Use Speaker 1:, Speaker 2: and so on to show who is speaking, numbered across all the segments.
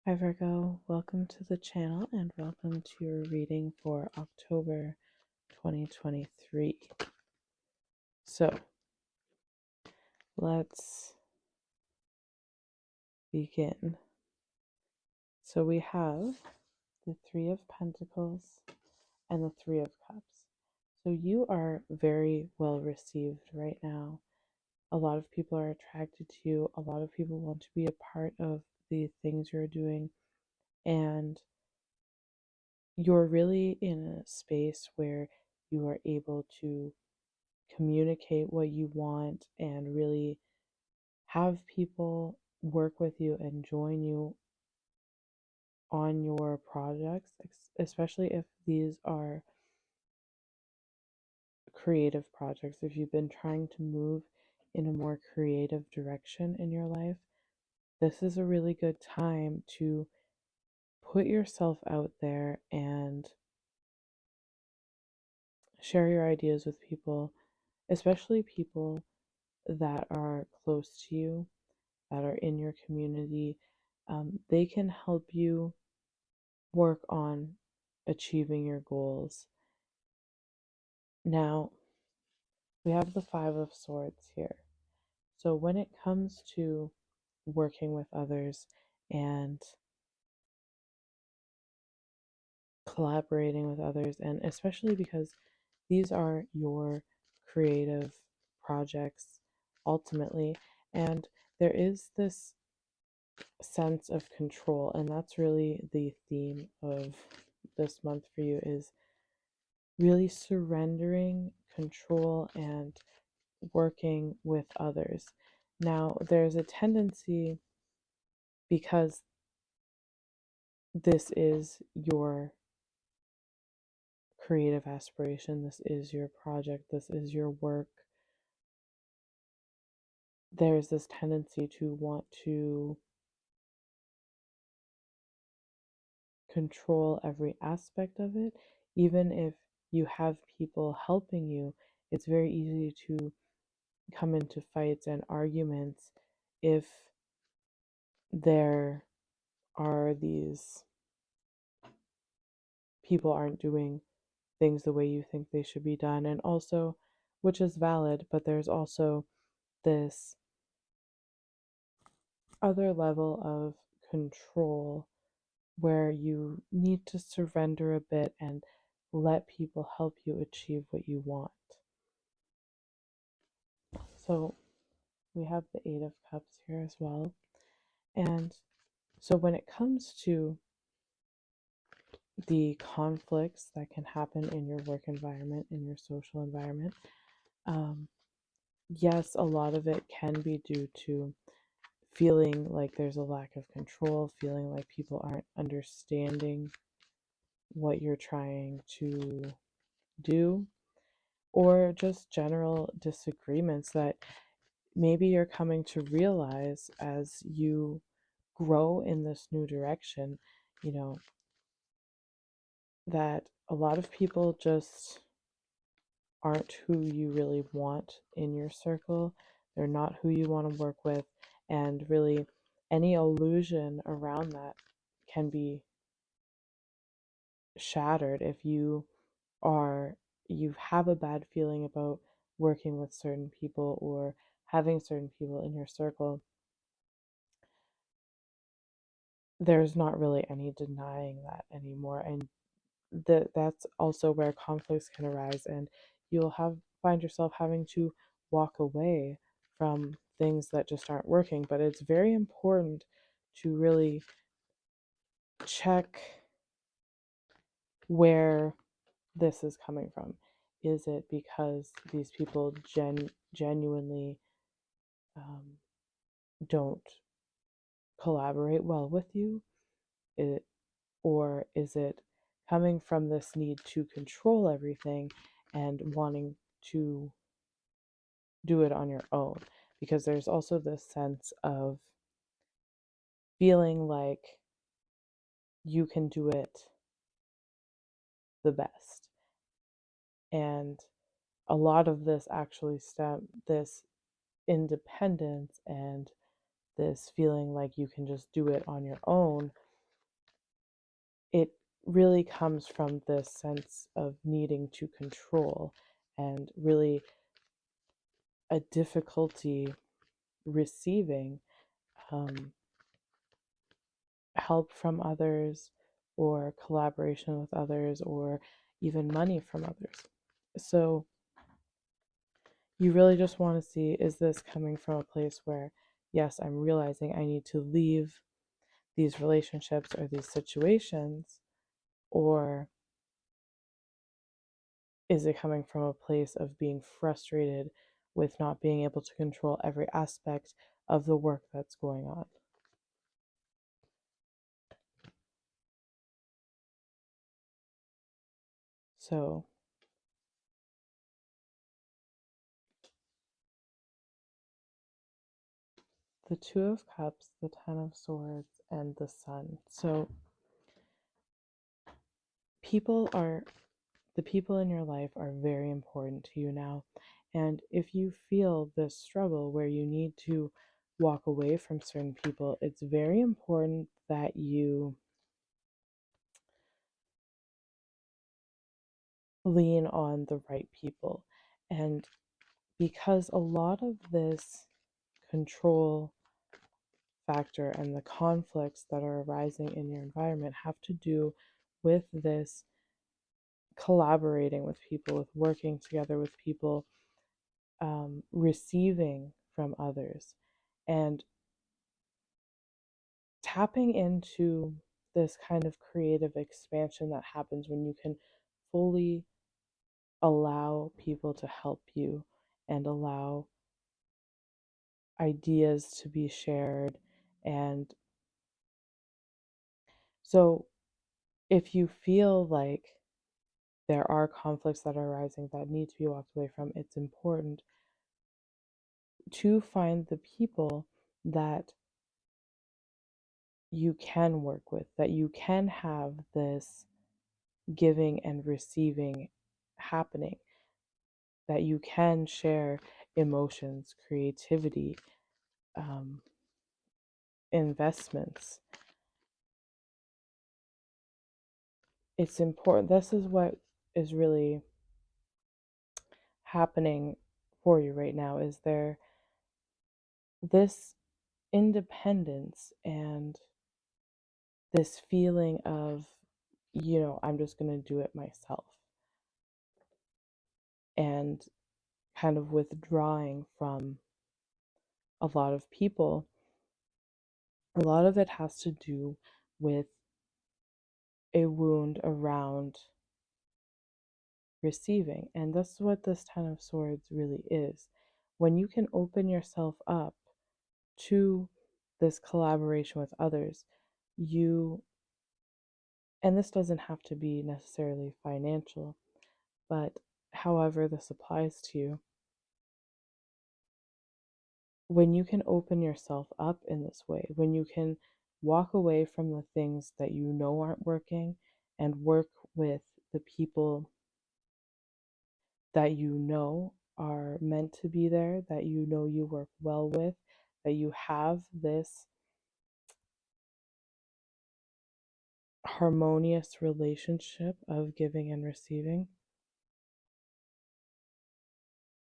Speaker 1: Hi Virgo, welcome to the channel and welcome to your reading for October 2023. So let's begin. So we have the Three of Pentacles and the Three of Cups. So you are very well received right now. A lot of people are attracted to you. A lot of people want to be a part of the things you're doing. And you're really in a space where you are able to communicate what you want and really have people work with you and join you on your projects, especially if these are creative projects. If you've been trying to move in a more creative direction in your life, this is a really good time to put yourself out there and share your ideas with people, especially people that are close to you, that are in your community. They can help you work on achieving your goals. Now, we have the Five of Swords here. So, when it comes to working with others and collaborating with others, and especially because these are your creative projects ultimately, and there is this sense of control, and that's really the theme of this month for you, is really surrendering control and working with others. Now, there's a tendency, because this is your creative aspiration, this is your project, this is your work, there's this tendency to want to control every aspect of it. Even if you have people helping you, it's very easy to come into fights and arguments if there are these people aren't doing things the way you think they should be done. And also, which is valid, but there's also this other level of control where you need to surrender a bit and let people help you achieve what you want. So we have the Eight of Cups here as well. And so when it comes to the conflicts that can happen in your work environment, in your social environment, yes, a lot of it can be due to feeling like there's a lack of control, feeling like people aren't understanding what you're trying to do, or just general disagreements that maybe you're coming to realize as you grow in this new direction, you know, that a lot of people just aren't who you really want in your circle. They're not who you want to work with. And really, any illusion around that can be shattered if you have a bad feeling about working with certain people or having certain people in your circle. There's not really any denying that anymore, and that's also where conflicts can arise, and you'll find yourself having to walk away from things that just aren't working. But it's very important to really check where this is coming from. Is it because these people genuinely don't collaborate well with you? Or is it coming from this need to control everything and wanting to do it on your own? Because there's also this sense of feeling like you can do it the best. And a lot of this actually this independence and this feeling like you can just do it on your own it really comes from this sense of needing to control and really a difficulty receiving um, help from others or collaboration with others or even money from others. So you really just want to see, is this coming from a place where, yes, I'm realizing I need to leave these relationships or these situations, or is it coming from a place of being frustrated with not being able to control every aspect of the work that's going on? So, the Two of Cups, the Ten of Swords, and the Sun. So, people are the people in your life are very important to you now. And if you feel this struggle where you need to walk away from certain people, it's very important that you lean on the right people. And because a lot of this control factor and the conflicts that are arising in your environment have to do with this collaborating with people, with working together with people, receiving from others, and tapping into this kind of creative expansion that happens when you can fully allow people to help you and allow ideas to be shared. And so, if you feel like there are conflicts that are arising that need to be walked away from, it's important to find the people that you can work with, that you can have this giving and receiving happening, that you can share emotions, creativity, um, investments. It's important. This is what is really happening for you right now. Is there this independence and this feeling of, I'm just going to do it myself, and kind of withdrawing from a lot of people. A lot of it has to do with a wound around receiving. And that's what this Ten of Swords really is. When you can open yourself up to this collaboration with others, you, and this doesn't have to be necessarily financial, but however this applies to you, when you can open yourself up in this way, when you can walk away from the things that you know aren't working and work with the people that you know are meant to be there, that you know you work well with, that you have this harmonious relationship of giving and receiving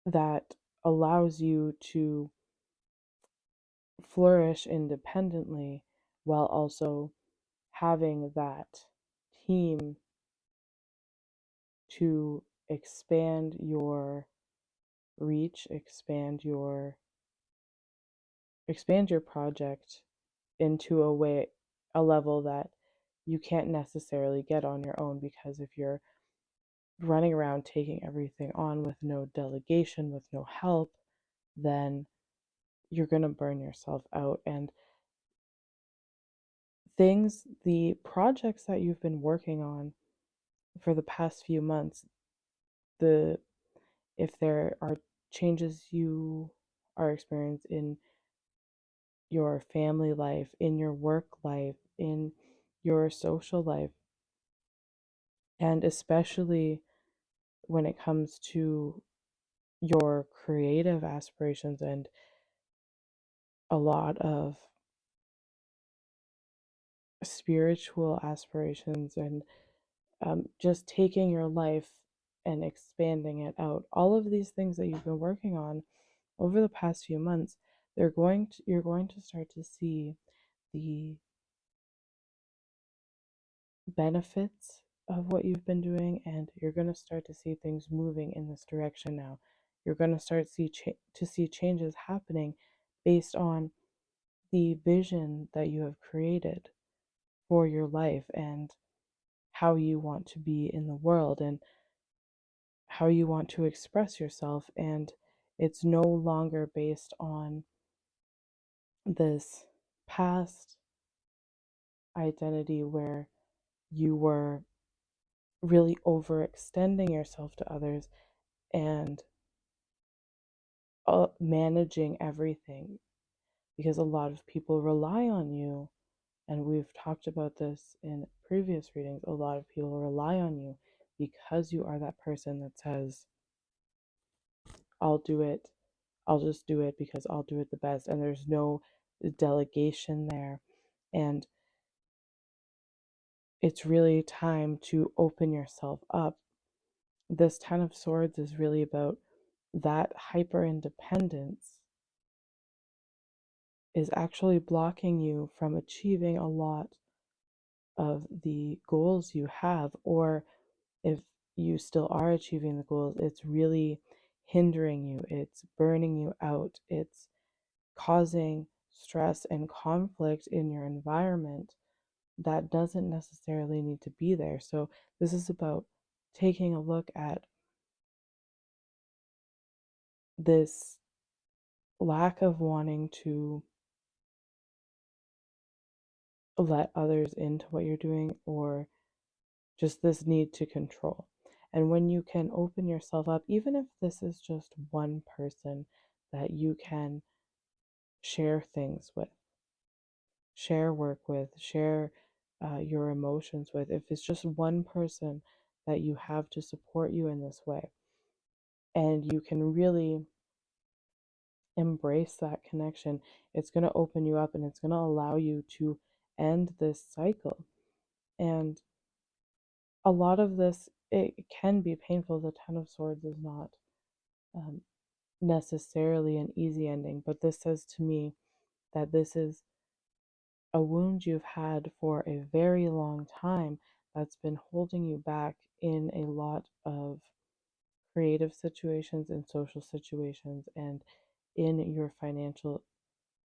Speaker 1: that allows you to flourish independently while also having that team to expand your reach, expand your project into a level that you can't necessarily get on your own, because if you're running around taking everything on with no delegation, with no help, then you're going to burn yourself out. And the projects that you've been working on for the past few months, the if there are changes you are experiencing in your family life, in your work life, in your social life, and especially when it comes to your creative aspirations and, a lot of spiritual aspirations and just taking your life and expanding it out. All of these things that you've been working on over the past few months, you're going to start to see the benefits of what you've been doing, and you're going to start to see things moving in this direction now. You're going to start to see changes happening based on the vision that you have created for your life and how you want to be in the world and how you want to express yourself. And it's no longer based on this past identity where you were really overextending yourself to others and managing everything, because a lot of people rely on you. And we've talked about this in previous readings. A lot of people rely on you because you are that person that says, I'll do it. I'll just do it because I'll do it the best. And there's no delegation there. And it's really time to open yourself up. This Ten of Swords is really about that hyper independence is actually blocking you from achieving a lot of the goals you have, or if you still are achieving the goals, it's really hindering you, it's burning you out, it's causing stress and conflict in your environment that doesn't necessarily need to be there. So, this is about taking a look at this lack of wanting to let others into what you're doing, or just this need to control. And when you can open yourself up, even if this is just one person that you can share things with, share work with, share your emotions with, if it's just one person that you have to support you in this way, and you can really embrace that connection, it's going to open you up and it's going to allow you to end this cycle. And a lot of this, it can be painful. The Ten of Swords is not um, necessarily an easy ending, but this says to me that this is a wound you've had for a very long time that's been holding you back in a lot of creative situations and social situations and in your financial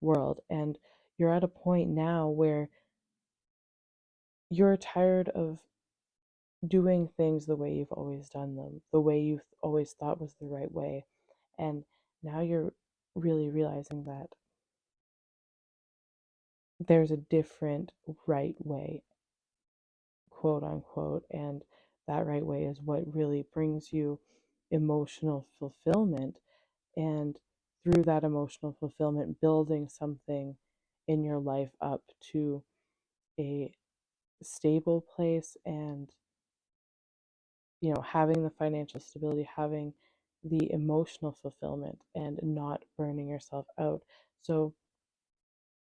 Speaker 1: world. And you're at a point now where you're tired of doing things the way you've always done them, the way you've always thought was the right way. And now you're really realizing that there's a different right way, quote unquote, and that right way is what really brings you emotional fulfillment. And through that emotional fulfillment, building something in your life up to a stable place, and having the financial stability, having the emotional fulfillment, and not burning yourself out. So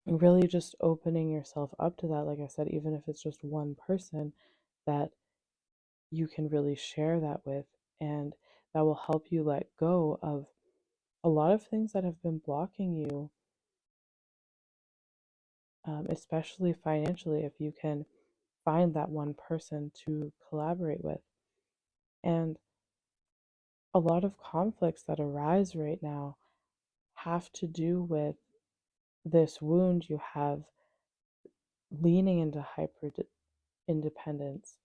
Speaker 1: really just opening yourself up to that, like I said, even if it's just one person that you can really share that with, and that will help you let go of a lot of things that have been blocking you, especially financially, if you can find that one person to collaborate with. And a lot of conflicts that arise right now have to do with this wound you have leaning into hyper independence,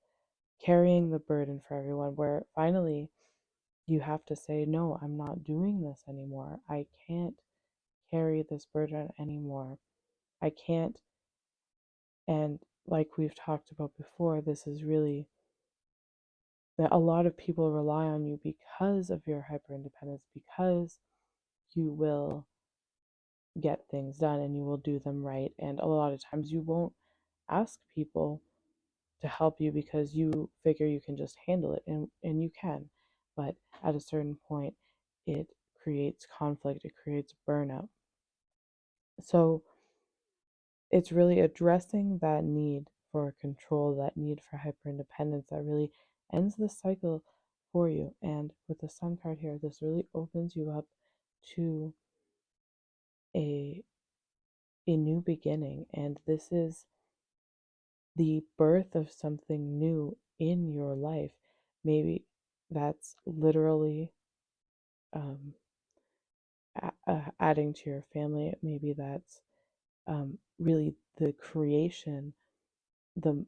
Speaker 1: carrying the burden for everyone, where finally you have to say, no, I'm not doing this anymore. I can't carry this burden anymore. I can't. And like we've talked about before, this is really that a lot of people rely on you because of your hyper independence, because you will get things done and you will do them right. And a lot of times you won't ask people to help you because you figure you can just handle it, and you can. But at a certain point, it creates conflict, it creates burnout. So it's really addressing that need for control, that need for hyper independence that really ends the cycle for you. And with the Sun card here, this really opens you up to a new beginning, and this is the birth of something new in your life. Maybe that's literally um, adding to your family. Maybe that's really the creation, the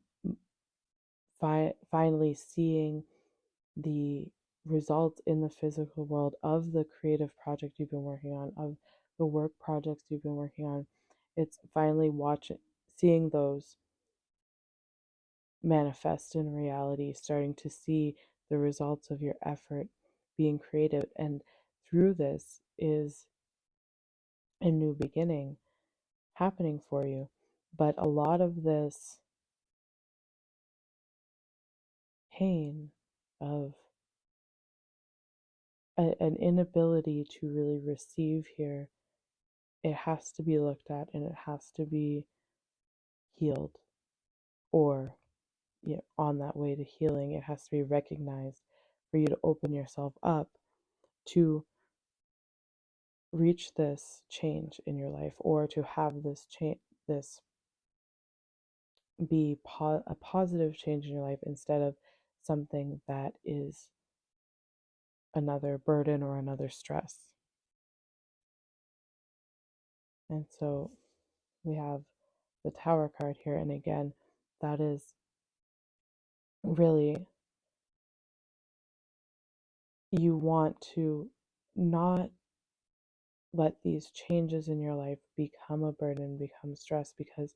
Speaker 1: finally seeing the results in the physical world of the creative project you've been working on, of the work projects you've been working on. It's finally seeing those manifest in reality, starting to see the results of your effort being creative. And through this is a new beginning happening for you. But a lot of this pain of an inability to really receive here, it has to be looked at and it has to be healed, or on that way to healing, it has to be recognized for you to open yourself up to reach this change in your life, or to have this change, this be a positive change in your life instead of something that is another burden or another stress. And so we have the Tower card here, and again, that is really, you want to not let these changes in your life become a burden, become stress, because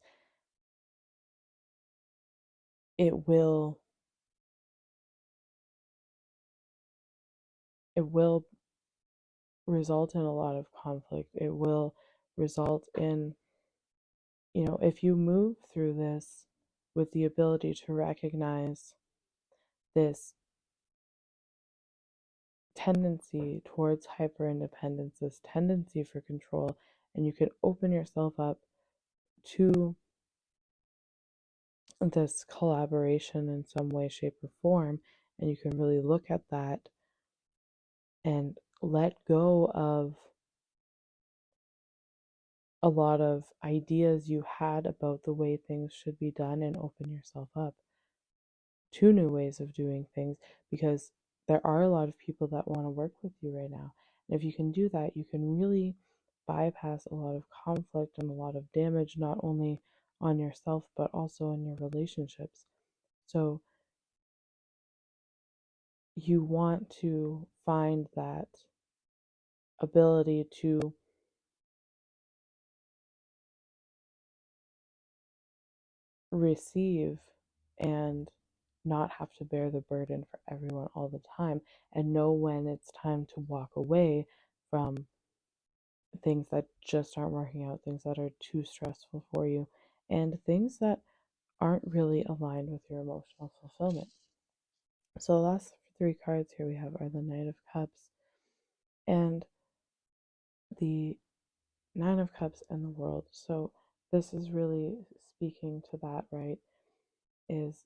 Speaker 1: it will result in a lot of conflict. It will result in, if you move through this with the ability to recognize this tendency towards hyper independence, this tendency for control, and you can open yourself up to this collaboration in some way, shape, or form, and you can really look at that and let go of a lot of ideas you had about the way things should be done and open yourself up to new ways of doing things, because there are a lot of people that want to work with you right now. And if you can do that, you can really bypass a lot of conflict and a lot of damage, not only on yourself, but also in your relationships. So you want to find that ability to receive and not have to bear the burden for everyone all the time, and know when it's time to walk away from things that just aren't working out, things that are too stressful for you, and things that aren't really aligned with your emotional fulfillment. So the last three cards here we have are the Knight of Cups and the Nine of Cups and the World. So this is really speaking to that, right? Is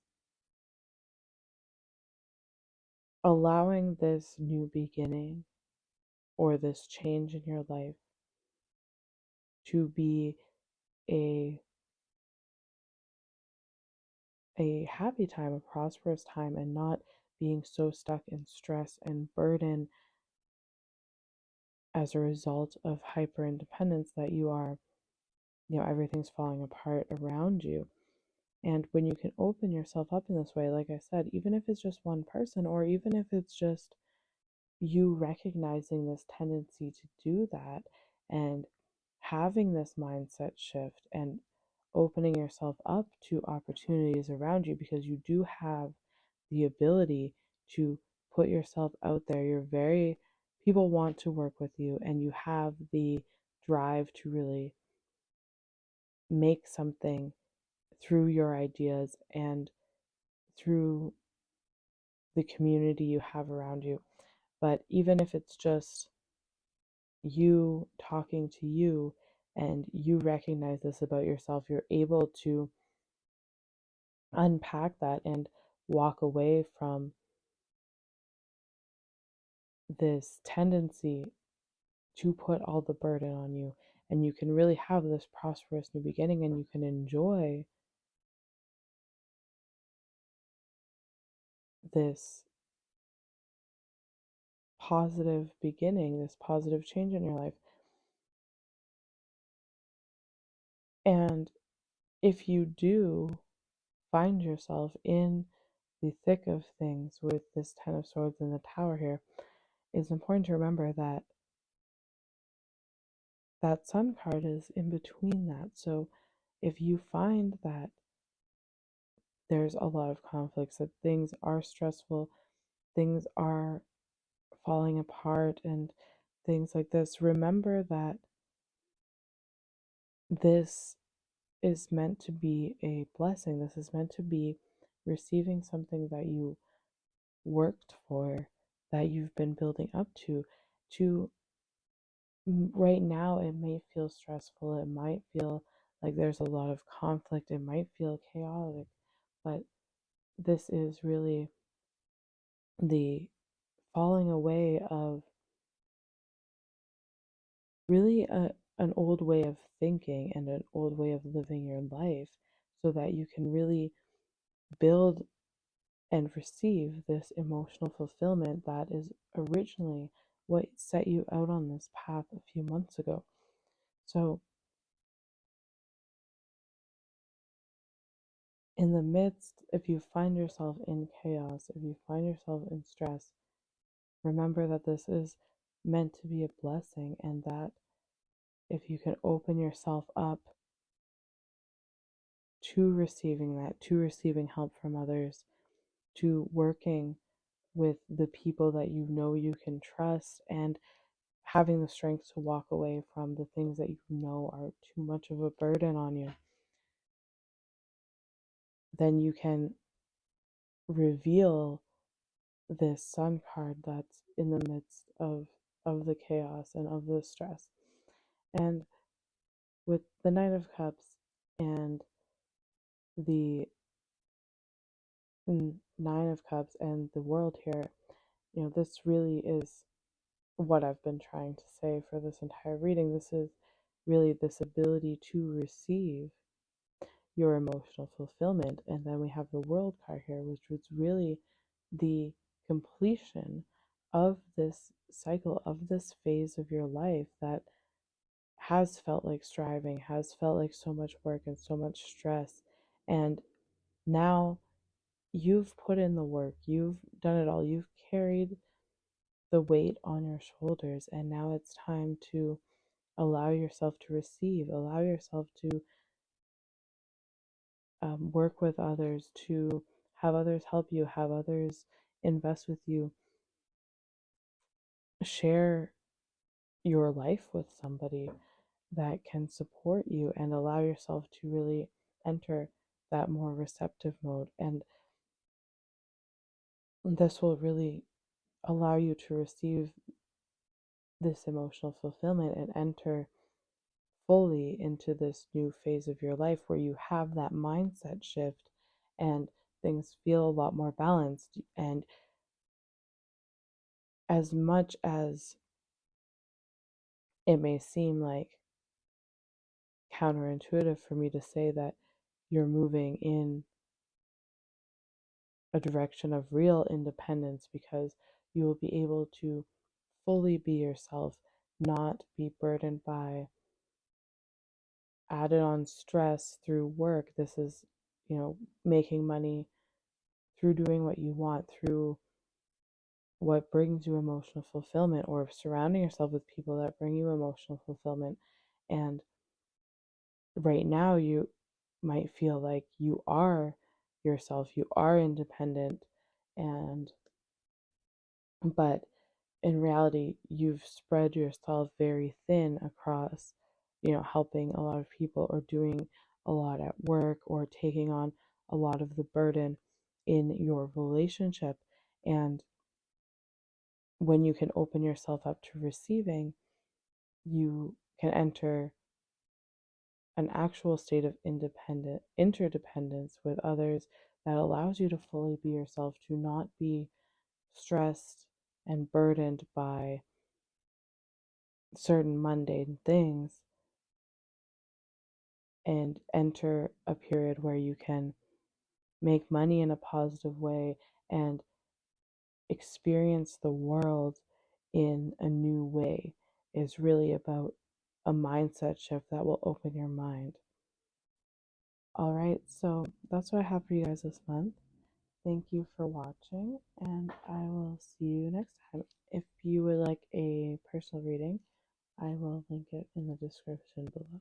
Speaker 1: allowing this new beginning or this change in your life to be a happy time, a prosperous time, and not being so stuck in stress and burden as a result of hyper independence that you are, everything's falling apart around you. And when you can open yourself up in this way, like I said, even if it's just one person, or even if it's just you recognizing this tendency to do that and having this mindset shift and opening yourself up to opportunities around you, because you do have the ability to put yourself out there. People want to work with you, and you have the drive to really make something through your ideas and through the community you have around you. But even if it's just you talking to you and you recognize this about yourself, you're able to unpack that and walk away from this tendency to put all the burden on you. And you can really have this prosperous new beginning, and you can enjoy this positive beginning, this positive change in your life. And if you do find yourself in the thick of things with this Ten of Swords and the Tower here, it's important to remember that that Sun card is in between that. So if you find that there's a lot of conflicts, that things are stressful, things are falling apart, and things like this, remember that this is meant to be a blessing. This is meant to be receiving something that you worked for, that you've been building up to. Right now, it may feel stressful, it might feel like there's a lot of conflict, it might feel chaotic, but this is really the falling away of really an old way of thinking and an old way of living your life, so that you can really build and receive this emotional fulfillment that is originally what set you out on this path a few months ago. So, in the midst, if you find yourself in chaos, if you find yourself in stress, remember that this is meant to be a blessing, and that if you can open yourself up to receiving that, to receiving help from others, to working with the people that you know you can trust, and having the strength to walk away from the things that you know are too much of a burden on you, then you can reveal this Sun card that's in the midst of the chaos and of the stress. And with the Knight of Cups and the Nine of Cups and the World here, this really is what I've been trying to say for this entire reading. This is really this ability to receive your emotional fulfillment. And then we have the World card here, which was really the completion of this cycle, of this phase of your life that has felt like striving, has felt like so much work and so much stress. And now you've put in the work, you've done it all, you've carried the weight on your shoulders, and now it's time to allow yourself to receive, allow yourself to work with others, to have others help you, have others invest with you, share your life with somebody that can support you, and allow yourself to really enter that more receptive mode. And this will really allow you to receive this emotional fulfillment and enter fully into this new phase of your life where you have that mindset shift and things feel a lot more balanced. And as much as it may seem like counterintuitive for me to say that you're moving in a direction of real independence, because you will be able to fully be yourself, not be burdened by added on stress through work. This is, making money through doing what you want, through what brings you emotional fulfillment, or surrounding yourself with people that bring you emotional fulfillment. And right now, you might feel like you are yourself, you are independent, and but in reality, you've spread yourself very thin across, helping a lot of people, or doing a lot at work, or taking on a lot of the burden in your relationship. And when you can open yourself up to receiving, you can enter an actual state of interdependence with others that allows you to fully be yourself, to not be stressed and burdened by certain mundane things, and enter a period where you can make money in a positive way and experience the world in a new way, is really about a mindset shift that will open your mind. All right, so that's what I have for you guys this month. Thank you for watching, and I will see you next time. If you would like a personal reading, I will link it in the description below.